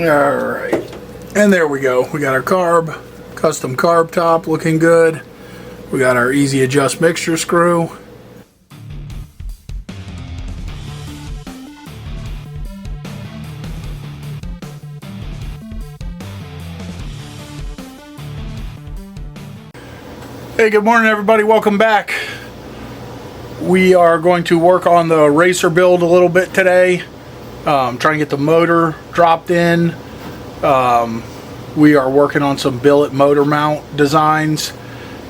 Alright, and there we go. We got our carb, custom carb top looking good. We got our easy adjust mixture screw. Hey, good morning everybody, welcome back. We are going to work on the racer build a little bit today. Trying to get the motor dropped in. We are working on some billet motor mount designs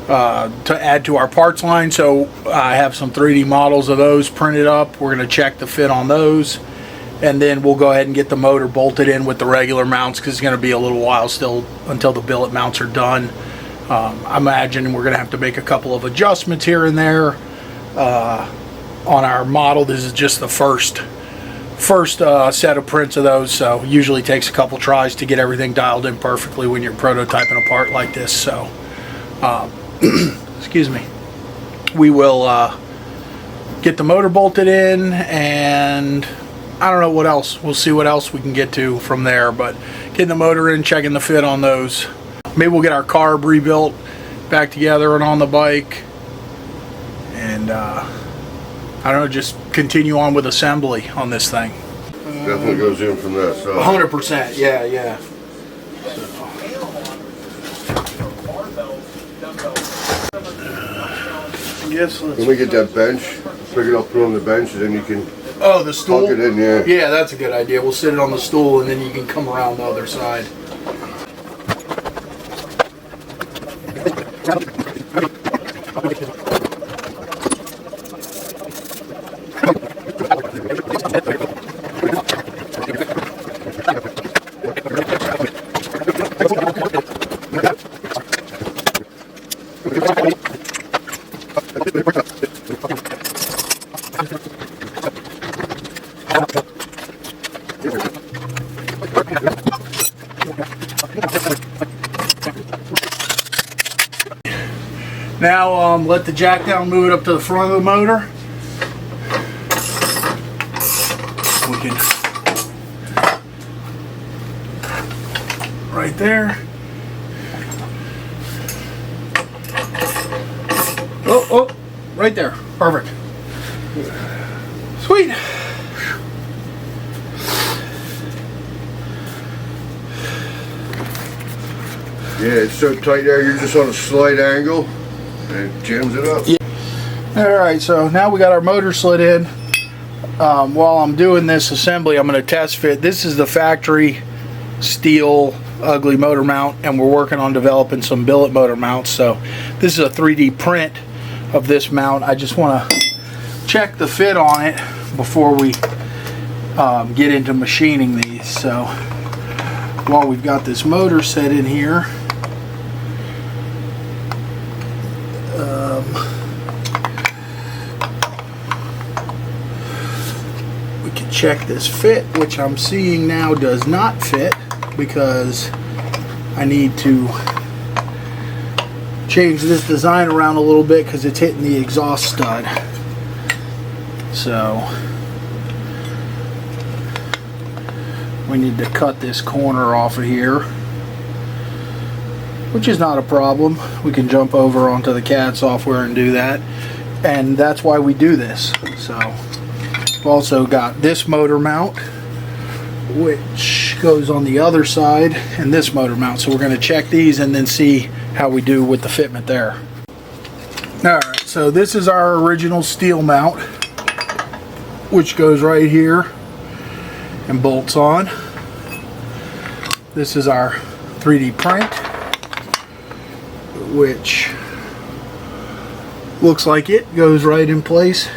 to add to our parts line. So I have some 3D models of those printed up. We're going to check the fit on those, and then we'll go ahead and get the motor bolted in with the regular mounts, because it's going to be a little while still until the billet mounts are done. I imagine we're going to have to make a couple of adjustments here and there on our model. This is just the first set of prints of those, so usually takes a couple tries to get everything dialed in perfectly when you're prototyping a part like this. So excuse me, we will get the motor bolted in, and I don't know what else. We'll see what else we can get to from there, but getting the motor in, checking the fit on those. Maybe we'll get our carb rebuilt back together and on the bike, and I don't know, just continue on with assembly on this thing. Definitely goes in from that side. 100%, yeah. Yes, When we get that bench, pick it up, put it on the bench, and then you can the stool? plug it in, yeah. Yeah, that's a good idea. We'll sit it on the stool, and then you can come around the other side. Now let the jack down, move it up to the front of the motor. We can, right there. Oh, right there, perfect. Sweet. Yeah, it's so tight there, you're just on a slight angle, and it jams it up. Yeah. Alright, so now we got our motor slid in. While I'm doing this assembly, I'm going to test fit. This is the factory steel ugly motor mount, and we're working on developing some billet motor mounts. So this is a 3D print of this mount. I just want to check the fit on it before we get into machining these. So while we've got this motor set in here, we can check this fit, which I'm seeing now does not fit, because I need to change this design around a little bit because it's hitting the exhaust stud. So we need to cut this corner off of here, which is not a problem. We can jump over onto the CAD software and do that, and that's why we do this. So we've also got this motor mount, which goes on the other side, and this motor mount. So we're going to check these and then see how we do with the fitment there. Alright, so this is our original steel mount, which goes right here and bolts on. This is our 3D print, which looks like it goes right in place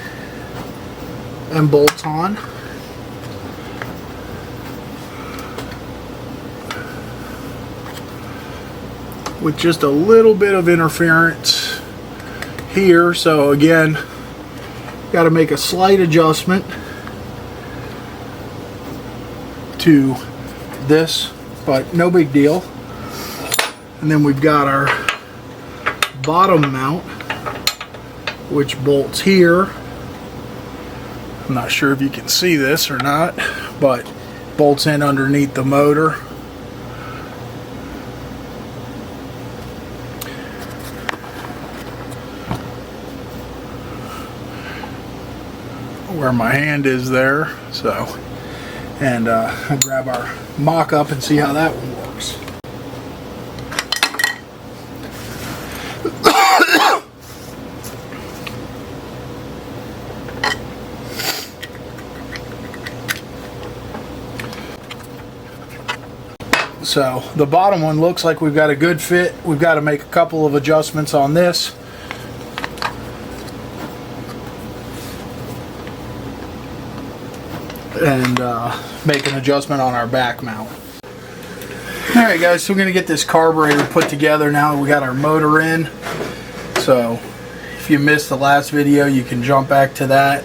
and bolts on. With just a little bit of interference here. So again, got to make a slight adjustment to this, but no big deal. And then we've got our bottom mount, which bolts here. I'm not sure if you can see this or not, but bolts in underneath the motor. Where my hand is there, so, and I'll grab our mock-up and see how that one works. So the bottom one looks like we've got a good fit. We've got to make a couple of adjustments on this. And make an adjustment on our back mount. Alright guys, so we're going to get this carburetor put together now that we got our motor in. So if you missed the last video, you can jump back to that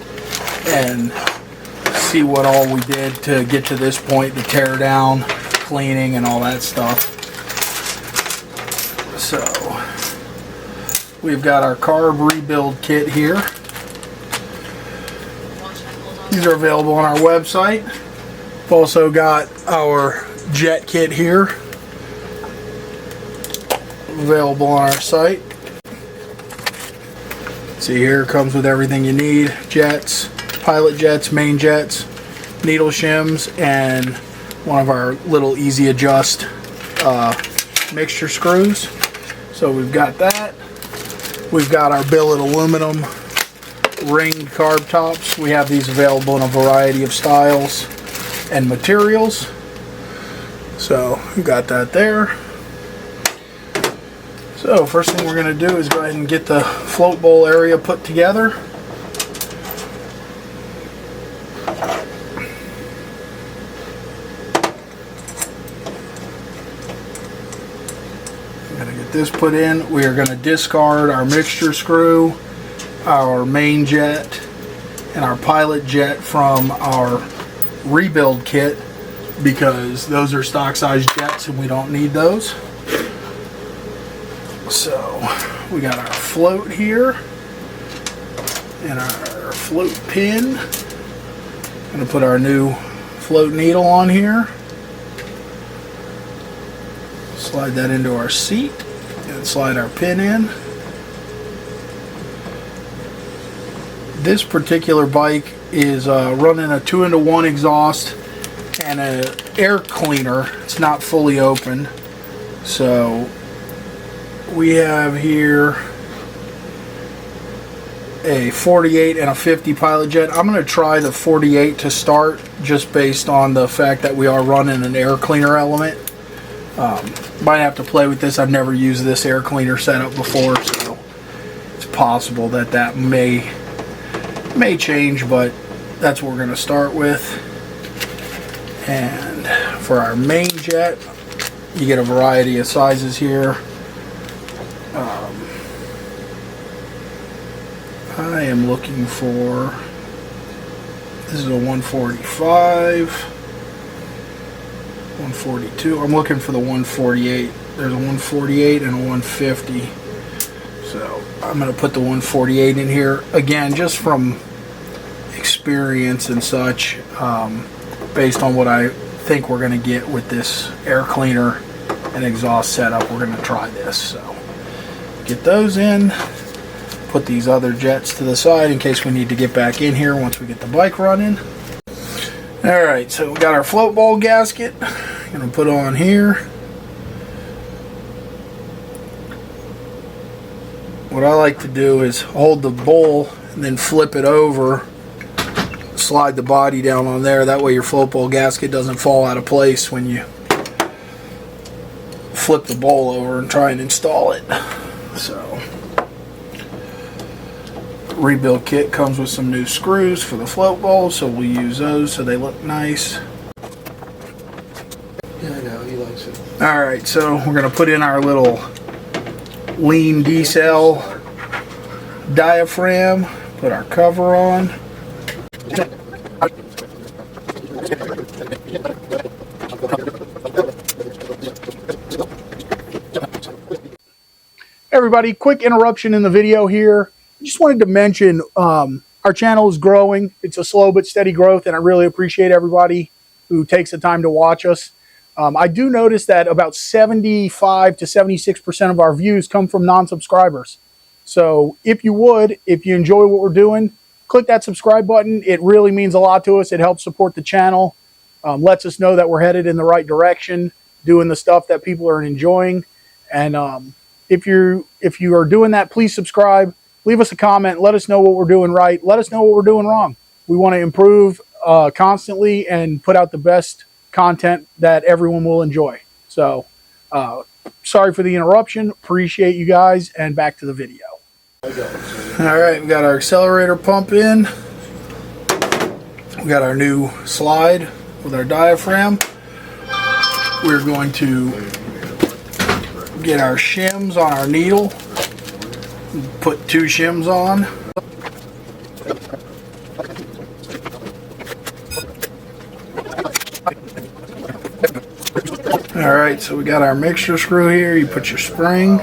and see what all we did to get to this point, the tear down, cleaning, and all that stuff. So we've got our carb rebuild kit here. These are available on our website. We've also got our jet kit here, available on our site. See here, it comes with everything you need. Jets, pilot jets, main jets, needle shims, and one of our little easy adjust mixture screws. So we've got that. We've got our billet aluminum ringed carb tops. We have these available in a variety of styles and materials. So we've got that there. So first thing we're going to do is go ahead and get the float bowl area put together. I'm going to get this put in. We are going to discard our mixture screw, our main jet, and our pilot jet from our rebuild kit because those are stock size jets and we don't need those. So we got our float here and our float pin. I'm going to put our new float needle on here. Slide that into our seat and slide our pin in. This particular bike is running a 2-in-1 exhaust and an air cleaner. It's not fully open. So we have here a 48 and a 50 pilot jet. I'm going to try the 48 to start just based on the fact that we are running an air cleaner element. Might have to play with this. I've never used this air cleaner setup before, so it's possible that that may change, but that's what we're going to start with. And for our main jet, you get a variety of sizes here. I am looking for, this is a 145, 142. I'm looking for the 148. There's a 148 and a 150. So I'm going to put the 148 in here. Again, just from experience and such, based on what I think we're going to get with this air cleaner and exhaust setup, we're going to try this. So get those in. Put these other jets to the side in case we need to get back in here once we get the bike running. Alright, so we got our float bowl gasket. Gonna put on here. What I like to do is hold the bowl and then flip it over, slide the body down on there. That way your float bowl gasket doesn't fall out of place when you flip the bowl over and try and install it. So rebuild kit comes with some new screws for the float bowl, so we'll use those so they look nice. Yeah, I know, he likes it. Alright, so we're going to put in our little lean D-cell diaphragm, put our cover on. Everybody, quick interruption in the video here. Just wanted to mention our channel is growing. It's a slow but steady growth, and I really appreciate everybody who takes the time to watch us. I do notice that about 75 to 76% of our views come from non-subscribers. So if you enjoy what we're doing, click that subscribe button. It really means a lot to us. It helps support the channel, lets us know that we're headed in the right direction, doing the stuff that people are enjoying. And if you are doing that, please subscribe. Leave us a comment. Let us know what we're doing right. Let us know what we're doing wrong. We want to improve constantly and put out the best content that everyone will enjoy. So sorry for the interruption. Appreciate you guys, and back to the video. All right, we got our accelerator pump in. We got our new slide with our diaphragm. We're going to get our shims on our needle. Put 2 shims on. All right, so we got our mixture screw here. You put your spring.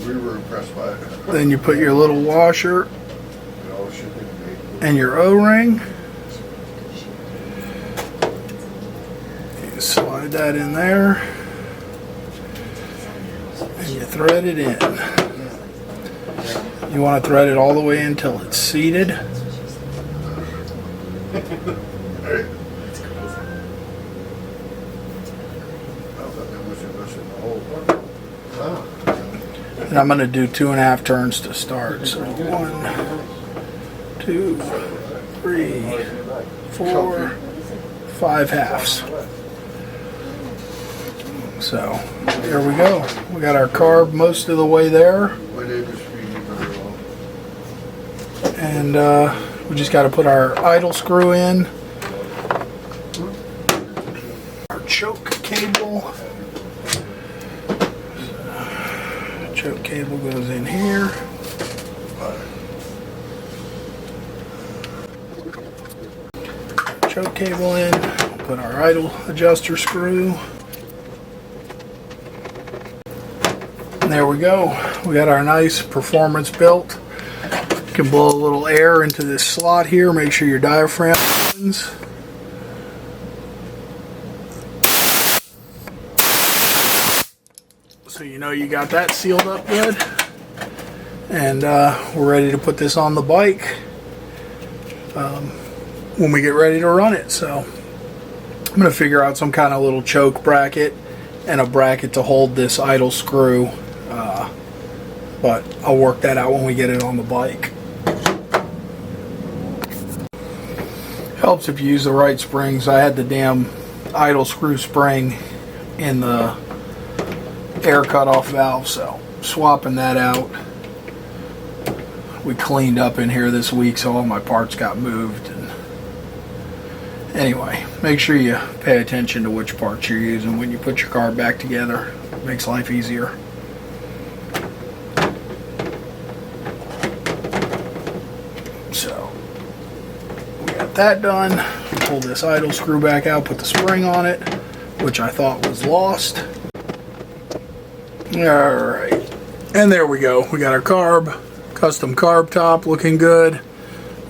We were impressed by it. Then you put your little washer and your O-ring. You slide that in there. And you thread it in. You want to thread it all the way until it's seated. And I'm going to do 2.5 turns to start. So 1, 2, 3, 4, 5 halves. So here we go. We got our carb most of the way there. And we just got to put our idle screw in. Our choke cable. Choke cable goes in here. Choke cable in. Put our idle adjuster screw. And there we go. We got our nice performance built. You can blow a little air into this slot here. Make sure your diaphragm opens. So you know you got that sealed up good. And we're ready to put this on the bike when we get ready to run it. So I'm going to figure out some kind of little choke bracket and a bracket to hold this idle screw. But I'll work that out when we get it on the bike. Helps if you use the right springs. I had the damn idle screw spring in the air cutoff valve, so swapping that out. We cleaned up in here this week, so all my parts got moved. And anyway, make sure you pay attention to which parts you're using when you put your car back together. It makes life easier. So we got that done. Pull this idle screw back out, put the spring on it, which I thought was lost. Alright, and there we go. We got our carb, custom carb top looking good.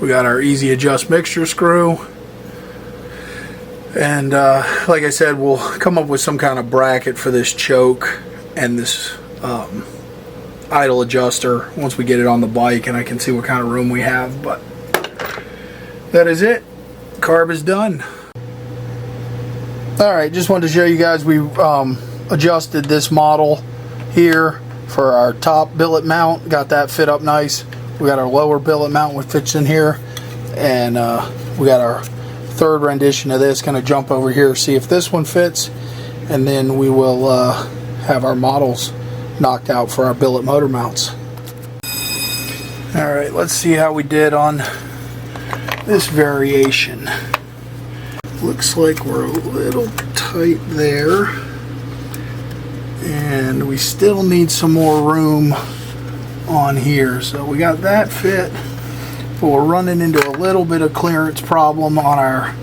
We got our easy adjust mixture screw. And like I said, we'll come up with some kind of bracket for this choke and this idle adjuster once we get it on the bike and I can see what kind of room we have. But that is it. Carb is done. Alright, just wanted to show you guys we adjusted this model here for our top billet mount. Got that fit up nice. We got our lower billet mount which fits in here, and we got our third rendition of this. Gonna jump over here, see if this one fits, and then we will have our models knocked out for our billet motor mounts. Alright, let's see how we did on this variation. Looks like we're a little tight there, and we still need some more room on here. So we got that fit, but we're running into a little bit of clearance problem on our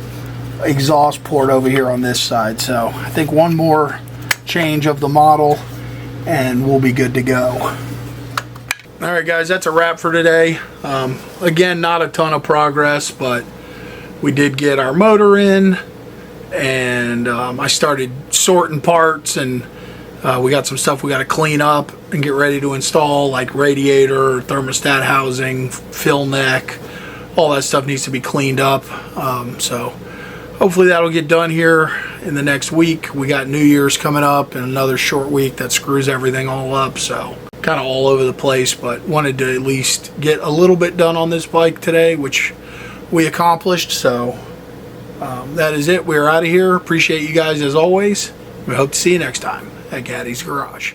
exhaust port over here on this side. So I think one more change of the model and we'll be good to go. Alright guys, that's a wrap for today. Again, not a ton of progress, but we did get our motor in and I started sorting parts, and we got some stuff we got to clean up and get ready to install, like radiator, thermostat housing, fill neck. All that stuff needs to be cleaned up. So hopefully that'll get done here in the next week. We got New Year's coming up and another short week that screws everything all up. So kind of all over the place, but wanted to at least get a little bit done on this bike today, which we accomplished. So that is it. We're out of here. Appreciate you guys as always. We hope to see you next time at Gattis Garage.